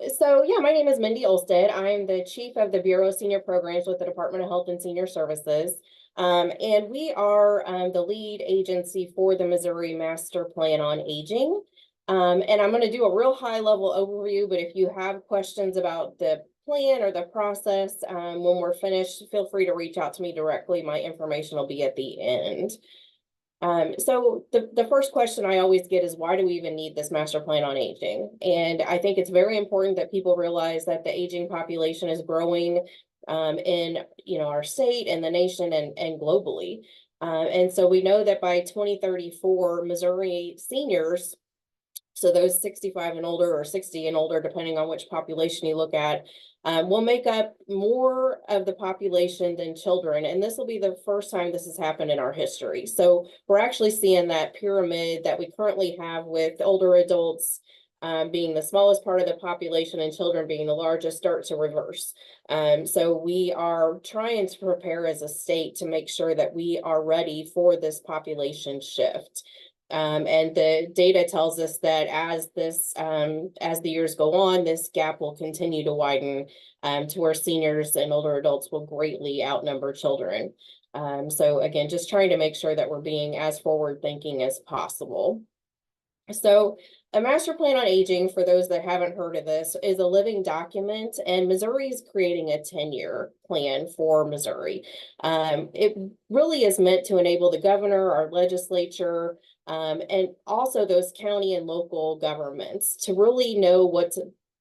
So yeah, my name is Mindy Ulstad. I'm the chief of the Bureau of Senior Programs with the Department of Health and Senior Services. And we are the lead agency for the Missouri Master Plan on Aging. And I'm going to do a real high level overview, but if you have questions about the plan or the process, when we're finished, feel free to reach out to me directly. My information will be at the end. So the first question I always get is, why do we even need this master plan on aging? And I think it's very important that people realize that the aging population is growing in our state and the nation and globally. And so we know that by 2034, Missouri seniors, so those 65 and older or 60 and older, depending on which population you look at, will make up more of the population than children. And this will be the first time this has happened in our history. So we're actually seeing that pyramid that we currently have with older adults being the smallest part of the population and children being the largest start to reverse. So we are trying to prepare as a state to make sure that we are ready for this population shift. And the data tells us that as the years go on, this gap will continue to widen to where seniors and older adults will greatly outnumber children. So again, just trying to make sure that we're being as forward thinking as possible. So a master plan on aging, for those that haven't heard of this, is a living document, and Missouri is creating a 10-year plan for Missouri. It really is meant to enable the governor, our legislature, and also those county and local governments to really know what's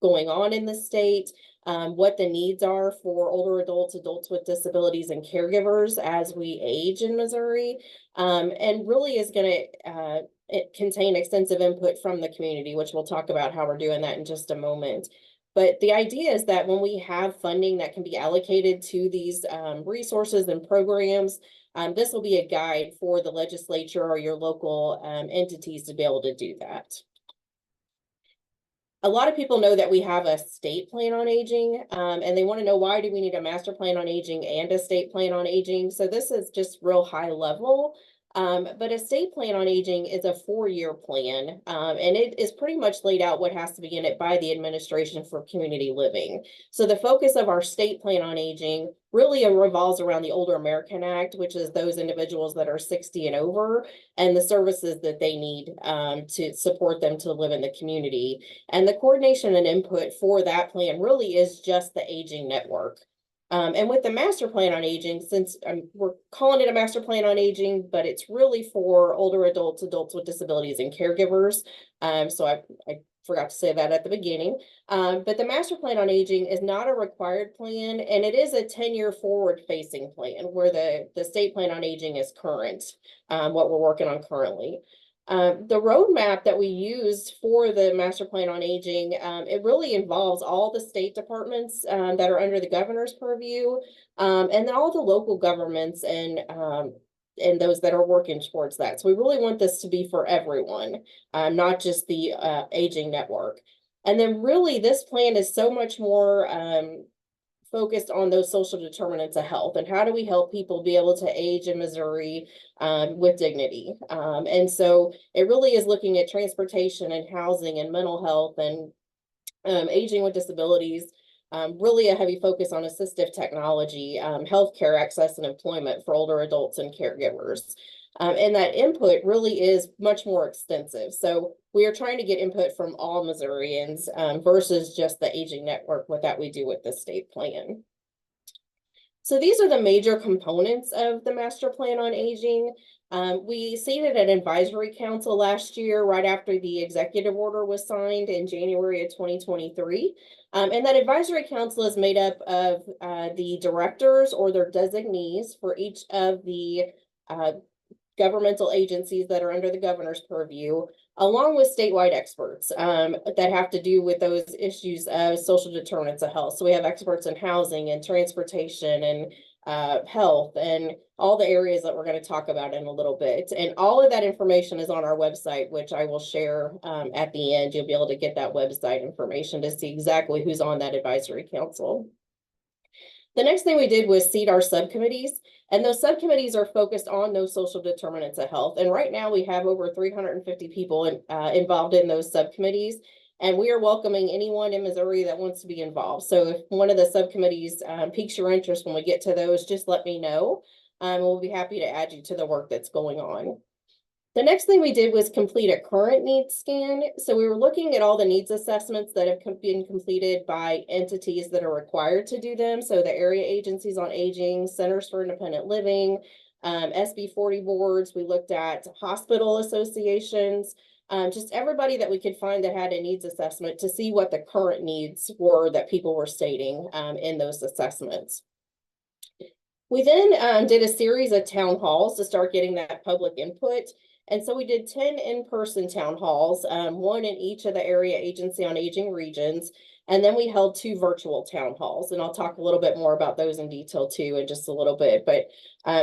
going on in the state, what the needs are for older adults, adults with disabilities, and caregivers as we age in Missouri, and really is going to contain extensive input from the community, which we'll talk about how we're doing that in just a moment. But the idea is that when we have funding that can be allocated to these resources and programs, this will be a guide for the legislature or your local entities to be able to do that. A lot of people know that we have a state plan on aging, and they want to know, why do we need a master plan on aging and a state plan on aging? So this is just real high level. But a state plan on aging is a 4-year plan, and it is pretty much laid out what has to be in it by the Administration for Community Living. So the focus of our state plan on aging really revolves around the Older American Act, which is those individuals that are 60 and over, and the services that they need to support them to live in the community. And the coordination and input for that plan really is just the aging network. And with the master plan on aging, since we're calling it a master plan on aging, but it's really for older adults, adults with disabilities, and caregivers. So I forgot to say that at the beginning. But the master plan on aging is not a required plan, and it is a 10-year forward-facing plan, where the state plan on aging is current, what we're working on currently. The roadmap that we used for the master plan on aging, it really involves all the state departments that are under the governor's purview, and then all the local governments and those that are working towards that. So we really want this to be for everyone, not just the aging network. And then really this plan is so much more focused on those social determinants of health, and how do we help people be able to age in Missouri with dignity. And so it really is looking at transportation and housing and mental health and aging with disabilities, really a heavy focus on assistive technology, healthcare access and employment for older adults and caregivers. And that input really is much more extensive. So we are trying to get input from all Missourians versus just the aging network, what that we do with the state plan. So these are the major components of the master plan on aging. We seated an advisory council last year, right after the executive order was signed in January of 2023. And that advisory council is made up of the directors or their designees for each of the governmental agencies that are under the governor's purview, along with statewide experts that have to do with those issues of social determinants of health. So we have experts in housing and transportation and health and all the areas that we're going to talk about in a little bit. And all of that information is on our website, which I will share at the end. You'll be able to get that website information to see exactly who's on that advisory council. The next thing we did was seat our subcommittees, and those subcommittees are focused on those social determinants of health. And right now we have over 350 people involved in those subcommittees. And we are welcoming anyone in Missouri that wants to be involved. So if one of the subcommittees piques your interest when we get to those, just let me know. We'll be happy to add you to the work that's going on. The next thing we did was complete a current needs scan. So we were looking at all the needs assessments that have been completed by entities that are required to do them. So the area agencies on aging, centers for independent living, SB 40 boards. We looked at hospital associations, just everybody that we could find that had a needs assessment to see what the current needs were that people were stating in those assessments. We then did a series of town halls to start getting that public input. And so we did 10 in-person town halls, one in each of the area agency on aging regions. And then we held 2 virtual town halls. And I'll talk a little bit more about those in detail too in just a little bit. But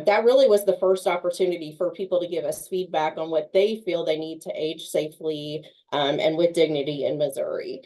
that really was the first opportunity for people to give us feedback on what they feel they need to age safely and with dignity in Missouri.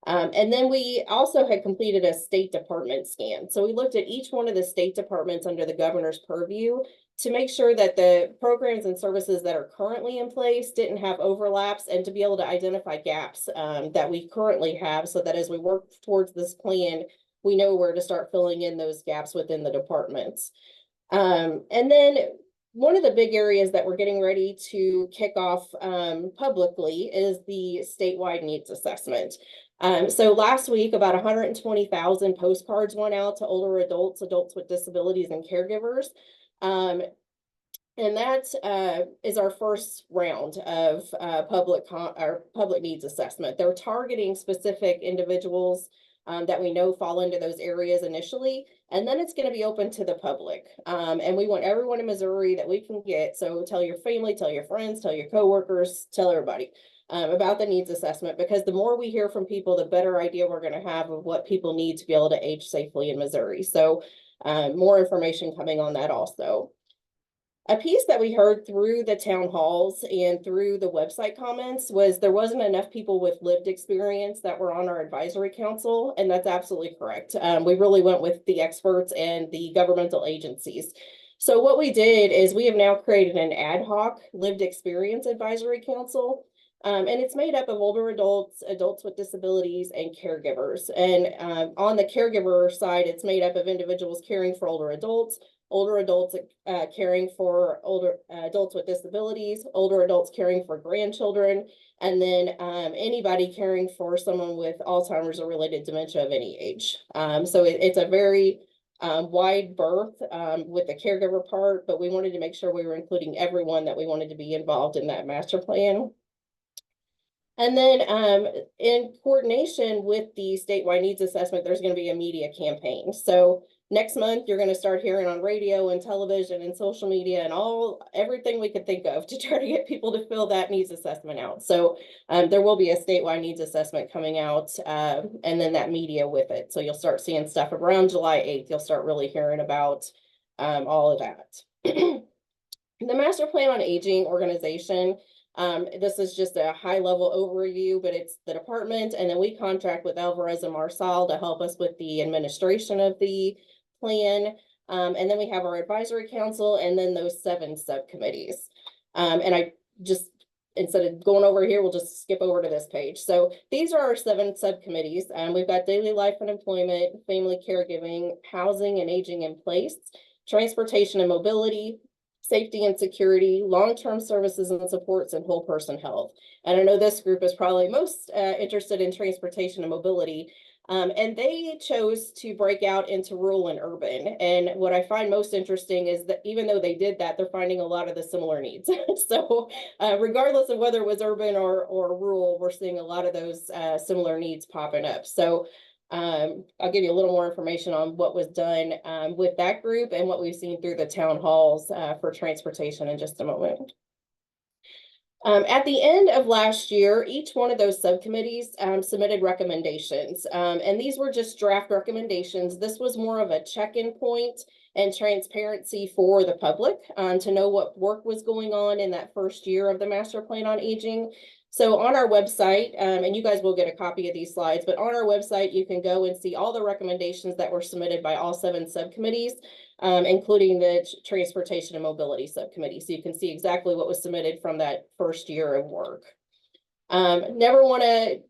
And then we also had completed a State Department scan. So we looked at each one of the state departments under the governor's purview to make sure that the programs and services that are currently in place didn't have overlaps, and to be able to identify gaps that we currently have, so that as we work towards this plan, we know where to start filling in those gaps within the departments. And then one of the big areas that we're getting ready to kick off publicly is the statewide needs assessment. So last week, about 120,000 postcards went out to older adults, adults with disabilities, and caregivers. And that is our first round of public needs assessment. They're targeting specific individuals that we know fall into those areas initially, and then it's going to be open to the public. And we want everyone in Missouri that we can get. So tell your family, tell your friends, tell your coworkers, tell everybody about the needs assessment, because the more we hear from people, the better idea we're going to have of what people need to be able to age safely in Missouri. So more information coming on that also. A piece that we heard through the town halls and through the website comments was there wasn't enough people with lived experience that were on our advisory council, and that's absolutely correct. We really went with the experts and the governmental agencies. So what we did is we have now created an ad hoc lived experience advisory council. And it's made up of older adults, adults with disabilities, and caregivers. And on the caregiver side, it's made up of individuals caring for older adults caring for older adults with disabilities, older adults caring for grandchildren, and then anybody caring for someone with Alzheimer's or related dementia of any age. So it's a very wide berth with the caregiver part, but we wanted to make sure we were including everyone that we wanted to be involved in that master plan. And then in coordination with the statewide needs assessment, there's going to be a media campaign. So next month, you're going to start hearing on radio and television and social media and everything we could think of to try to get people to fill that needs assessment out. So there will be a statewide needs assessment coming out and then that media with it. So you'll start seeing stuff around July 8th. You'll start really hearing about all of that. The Master Plan on Aging organization. This is just a high level overview, but it's the department, and then we contract with Alvarez and Marsal to help us with the administration of the plan. And then we have our advisory council and then those 7 subcommittees. And I just, instead of going over here, we'll just skip over to this page. So these are our 7 subcommittees. We've got daily life and employment, family caregiving, housing and aging in place, transportation and mobility, safety and security, long-term services and supports, and whole person health. And I know this group is probably most interested in transportation and mobility. And they chose to break out into rural and urban. And what I find most interesting is that even though they did that, they're finding a lot of the similar needs. So regardless of whether it was urban or rural, we're seeing a lot of those similar needs popping up. So I'll give you a little more information on what was done with that group and what we've seen through the town halls for transportation in just a moment. At the end of last year, each one of those subcommittees submitted recommendations, and these were just draft recommendations. This was more of a check-in point and transparency for the public to know what work was going on in that first year of the Master Plan on Aging. So on our website, and you guys will get a copy of these slides, but on our website, you can go and see all the recommendations that were submitted by all 7 subcommittees, including the Transportation and Mobility Subcommittee. So you can see exactly what was submitted from that first year of work. Never want to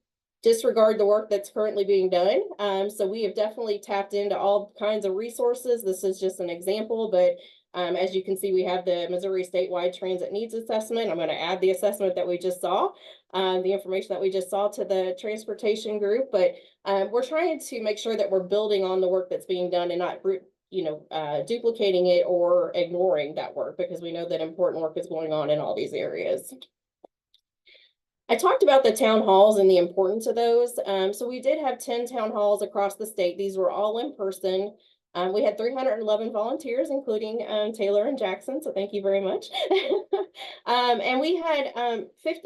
disregard the work that's currently being done. So we have definitely tapped into all kinds of resources. This is just an example, but as you can see, we have the Missouri Statewide Transit Needs Assessment. I'm going to add the assessment that we just saw, the information that we just saw to the transportation group, but we're trying to make sure that we're building on the work that's being done and not duplicating it or ignoring that work, because we know that important work is going on in all these areas. I talked about the town halls and the importance of those. So we did have 10 town halls across the state. These were all in person. We had 311 volunteers, including Taylor and Jackson, so thank you very much. And we had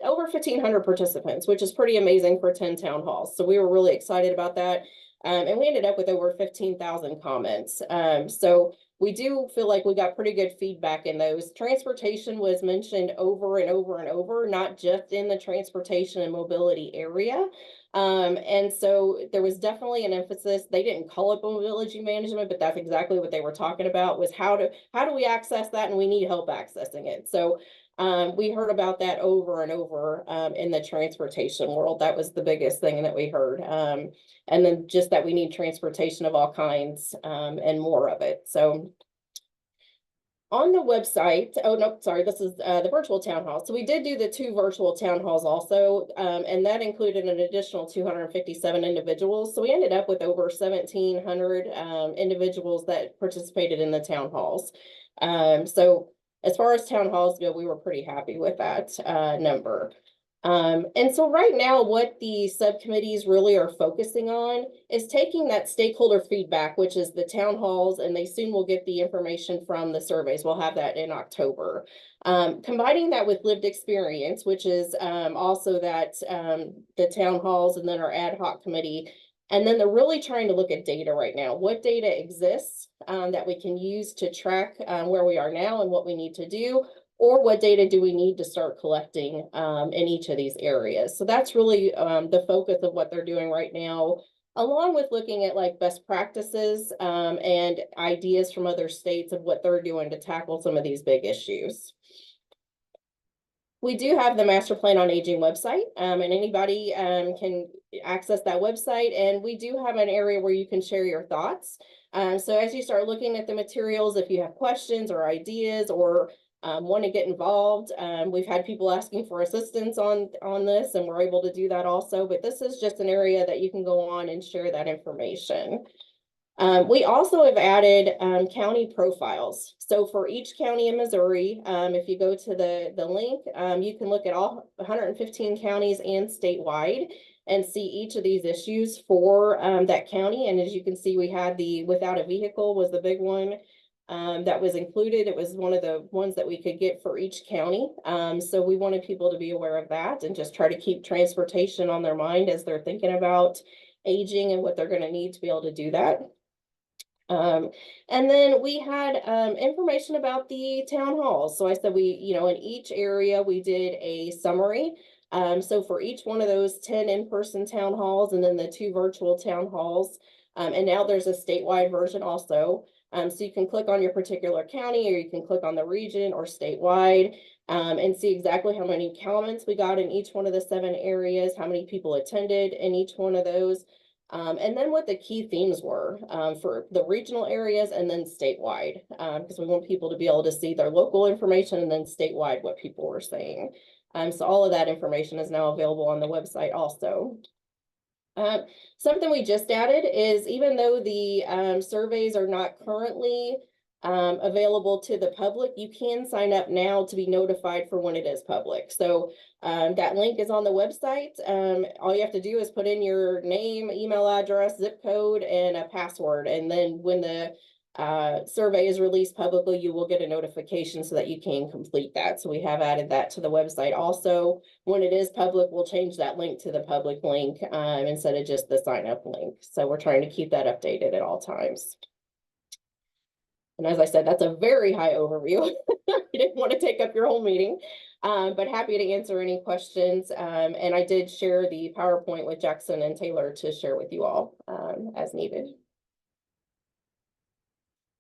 over 1,500 participants, which is pretty amazing for 10 town halls. So we were really excited about that. And we ended up with over 15,000 comments. So we do feel like we got pretty good feedback in those. Transportation was mentioned over and over and over, not just in the transportation and mobility area. And so there was definitely an emphasis. They didn't call it mobility management, but that's exactly what they were talking about, was how do we access that, and we need help accessing it. So we heard about that over and over in the transportation world. That was the biggest thing that we heard. And then just that we need transportation of all kinds and more of it. So on the website, oh no, sorry, this is the virtual town hall. So we did do the 2 virtual town halls also, and that included an additional 257 individuals. So we ended up with over 1,700 individuals that participated in the town halls. So as far as town halls go, we were pretty happy with that number. And so right now, what the subcommittees really are focusing on is taking that stakeholder feedback, which is the town halls, and they soon will get the information from the surveys. We'll have that in October. Combining that with lived experience, which is also that the town halls and then our ad hoc committee. And then they're really trying to look at data right now. What data exists that we can use to track where we are now and what we need to do, or what data do we need to start collecting in each of these areas. So that's really the focus of what they're doing right now, along with looking at like best practices and ideas from other states of what they're doing to tackle some of these big issues. We do have the Master Plan on Aging website, and anybody can access that website. And we do have an area where you can share your thoughts. So as you start looking at the materials, if you have questions or ideas or want to get involved, we've had people asking for assistance on this, and we're able to do that also. But this is just an area that you can go on and share that information. We also have added county profiles. So for each county in Missouri, if you go to the link, you can look at all 115 counties and statewide and see each of these issues for that county. And as you can see, we had the without a vehicle was the big one that was included. It was one of the ones that we could get for each county. So we wanted people to be aware of that and just try to keep transportation on their mind as they're thinking about aging and what they're going to need to be able to do that. And then we had information about the town halls. So I said in each area we did a summary. So for each one of those 10 in-person town halls and then the 2 virtual town halls, and now there's a statewide version also. So you can click on your particular county, or you can click on the region or statewide and see exactly how many comments we got in each one of the 7 areas, how many people attended in each one of those. And then what the key themes were for the regional areas and then statewide, because we want people to be able to see their local information and then statewide what people were saying. So all of that information is now available on the website also. Something we just added is, even though the surveys are not currently available to the public, you can sign up now to be notified for when it is public. So that link is on the website. All you have to do is put in your name, email address, zip code, and a password. And then when the survey is released publicly, you will get a notification so that you can complete that. So we have added that to the website. Also, when it is public, we'll change that link to the public link instead of just the sign up link. So we're trying to keep that updated at all times. And as I said, that's a very high overview. I didn't want to take up your whole meeting, but happy to answer any questions. And I did share the PowerPoint with Jackson and Taylor to share with you all as needed.